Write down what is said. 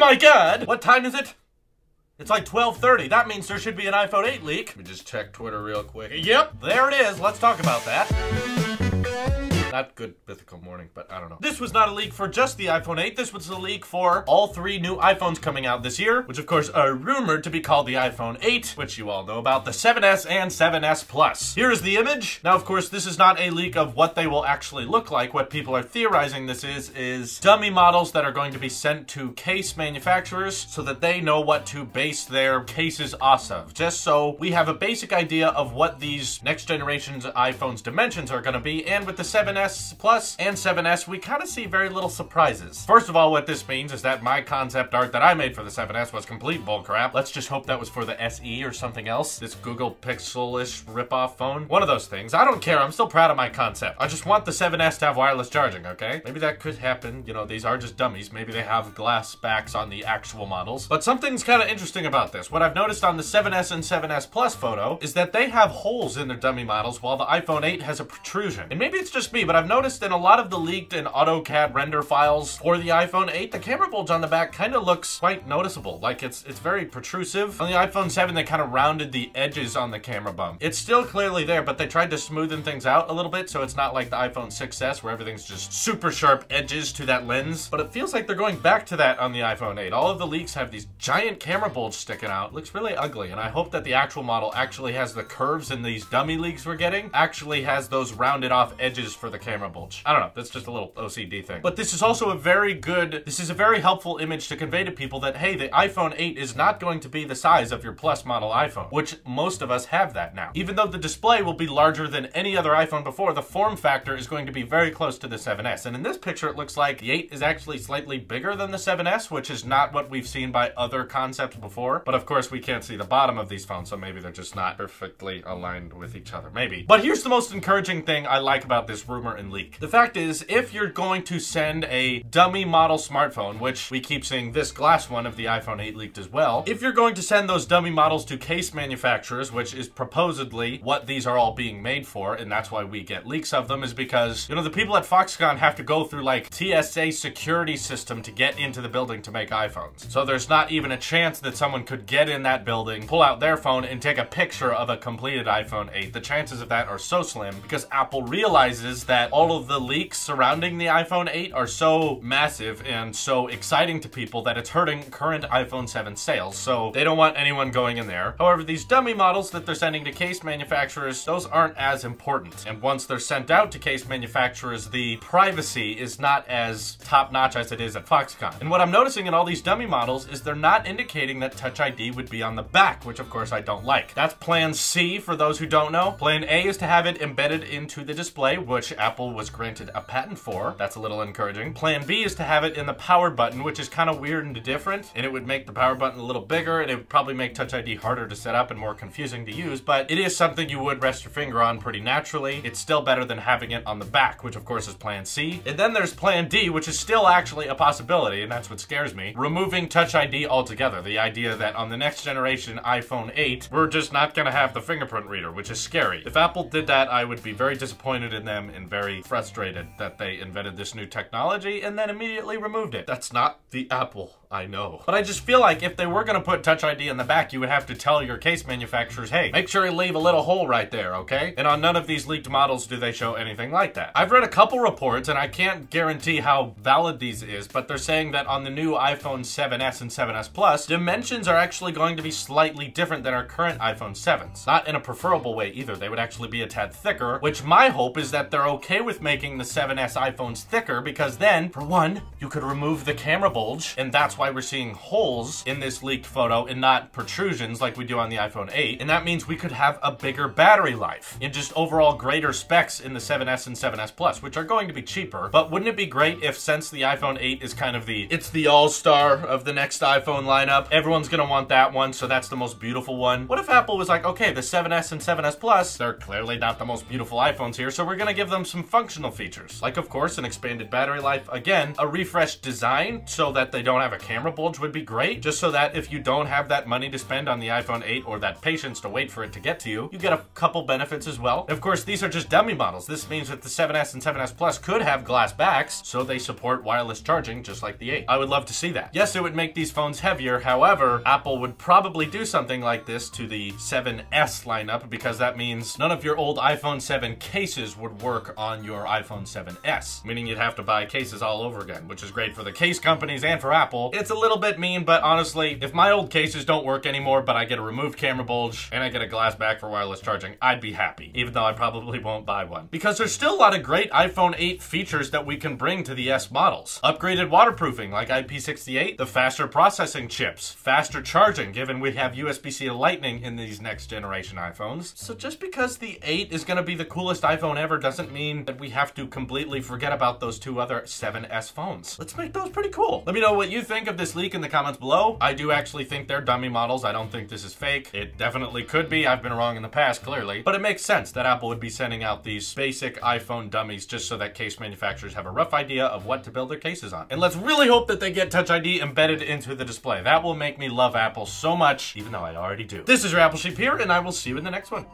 my god! What time is it? It's like 12:30. That means there should be an iPhone 8 leak. Let me just check Twitter real quick. Yep, there it is. Let's talk about that. Not good mythical morning, but I don't know. This was not a leak for just the iPhone 8. This was a leak for all 3 new iPhones coming out this year, which of course are rumored to be called the iPhone 8, which you all know about, the 7S and 7S Plus. Here is the image. Now, of course, this is not a leak of what they will actually look like. What people are theorizing this is dummy models that are going to be sent to case manufacturers so that they know what to base their cases off of. Just so we have a basic idea of what these next generation's iPhones dimensions are going to be, and with the 7S Plus and 7S, we kind of see very little surprises. First of all, what this means is that my concept art that I made for the 7S was complete bullcrap. Let's just hope that was for the SE or something else. This Google Pixel-ish ripoff phone. One of those things. I don't care. I'm still proud of my concept. I just want the 7S to have wireless charging, okay? Maybe that could happen. You know, these are just dummies. Maybe they have glass backs on the actual models. But something's kind of interesting about this. What I've noticed on the 7S and 7S Plus photo is that they have holes in their dummy models while the iPhone 8 has a protrusion. And maybe it's just me, but I've noticed in a lot of the leaked and AutoCAD render files for the iPhone 8, the camera bulge on the back kind of looks quite noticeable. Like it's very protrusive. On the iPhone 7, they kind of rounded the edges on the camera bump. It's still clearly there, but they tried to smoothen things out a little bit, so it's not like the iPhone 6S where everything's just super sharp edges to that lens. But it feels like they're going back to that on the iPhone 8. All of the leaks have these giant camera bulge sticking out. It looks really ugly, and I hope that the actual model actually has the curves in these dummy leaks we're getting, actually has those rounded off edges for the camera bulge. I don't know, that's just a little OCD thing. But this is also a very helpful image to convey to people that, hey, the iPhone 8 is not going to be the size of your Plus model iPhone, which most of us have that now. Even though the display will be larger than any other iPhone before, the form factor is going to be very close to the 7S. And in this picture, it looks like the 8 is actually slightly bigger than the 7S, which is not what we've seen by other concepts before. But of course, we can't see the bottom of these phones, so maybe they're just not perfectly aligned with each other. Maybe. But here's the most encouraging thing I like about this rumor and leak. The fact is, if you're going to send a dummy model smartphone, which we keep seeing this glass one of the iPhone 8 leaked as well, if you're going to send those dummy models to case manufacturers, which is supposedly what these are all being made for, and that's why we get leaks of them, is because, you know, the people at Foxconn have to go through like TSA security system to get into the building to make iPhones. So there's not even a chance that someone could get in that building, pull out their phone, and take a picture of a completed iPhone 8. The chances of that are so slim because Apple realizes that all of the leaks surrounding the iPhone 8 are so massive and so exciting to people that it's hurting current iPhone 7 sales, so they don't want anyone going in there. However, these dummy models that they're sending to case manufacturers, those aren't as important. And once they're sent out to case manufacturers, the privacy is not as top-notch as it is at Foxconn. And what I'm noticing in all these dummy models is they're not indicating that Touch ID would be on the back, which of course I don't like. That's Plan C for those who don't know. Plan A is to have it embedded into the display, which Apple was granted a patent for. That's a little encouraging. Plan B is to have it in the power button, which is kind of weird and different, and it would make the power button a little bigger, and it would probably make Touch ID harder to set up and more confusing to use, but it is something you would rest your finger on pretty naturally. It's still better than having it on the back, which of course is Plan C. And then there's Plan D, which is still actually a possibility, and that's what scares me. Removing Touch ID altogether. The idea that on the next generation iPhone 8, we're just not gonna have the fingerprint reader, which is scary. If Apple did that, I would be very disappointed in them and very frustrated that they invented this new technology and then immediately removed it. That's not the Apple, I know. But I just feel like if they were gonna put Touch ID in the back, you would have to tell your case manufacturers, hey, make sure you leave a little hole right there, okay? And on none of these leaked models do they show anything like that. I've read a couple reports, and I can't guarantee how valid these is, but they're saying that on the new iPhone 7S and 7S Plus, dimensions are actually going to be slightly different than our current iPhone 7s. Not in a preferable way either. They would actually be a tad thicker, which my hope is that they're okay with making the 7S iPhones thicker, because then, for one, you could remove the camera bulge, and that's why we're seeing holes in this leaked photo and not protrusions like we do on the iPhone 8, and that means we could have a bigger battery life and just overall greater specs in the 7S and 7S Plus, which are going to be cheaper. But wouldn't it be great if, since the iPhone 8 is kind of it's the all-star of the next iPhone lineup, everyone's gonna want that one, so that's the most beautiful one. What if Apple was like, okay, the 7S and 7S Plus, they're clearly not the most beautiful iPhones here, so we're gonna give them some functional features, like of course an expanded battery life. Again, a refreshed design so that they don't have a camera bulge would be great, just so that if you don't have that money to spend on the iPhone 8 or that patience to wait for it to get to you, you get a couple benefits as well. Of course, these are just dummy models. This means that the 7S and 7S Plus could have glass backs, so they support wireless charging just like the 8. I would love to see that. Yes, it would make these phones heavier. However, Apple would probably do something like this to the 7S lineup, because that means none of your old iPhone 7 cases would work on your iPhone 7S, meaning you'd have to buy cases all over again, which is great for the case companies and for Apple. It's a little bit mean, but honestly, if my old cases don't work anymore, but I get a removed camera bulge and I get a glass back for wireless charging, I'd be happy, even though I probably won't buy one. Because there's still a lot of great iPhone 8 features that we can bring to the S models. Upgraded waterproofing like IP68, the faster processing chips, faster charging given we have USB-C to Lightning in these next generation iPhones. So just because the 8 is going to be the coolest iPhone ever doesn't mean that we have to completely forget about those two other 7S phones. Let's make those pretty cool. Let me know what you think of this leak in the comments below. I do actually think they're dummy models. I don't think this is fake. It definitely could be. I've been wrong in the past, clearly. But it makes sense that Apple would be sending out these basic iPhone dummies just so that case manufacturers have a rough idea of what to build their cases on. And let's really hope that they get Touch ID embedded into the display. That will make me love Apple so much, even though I already do. This is your Apple Sheep here, and I will see you in the next one.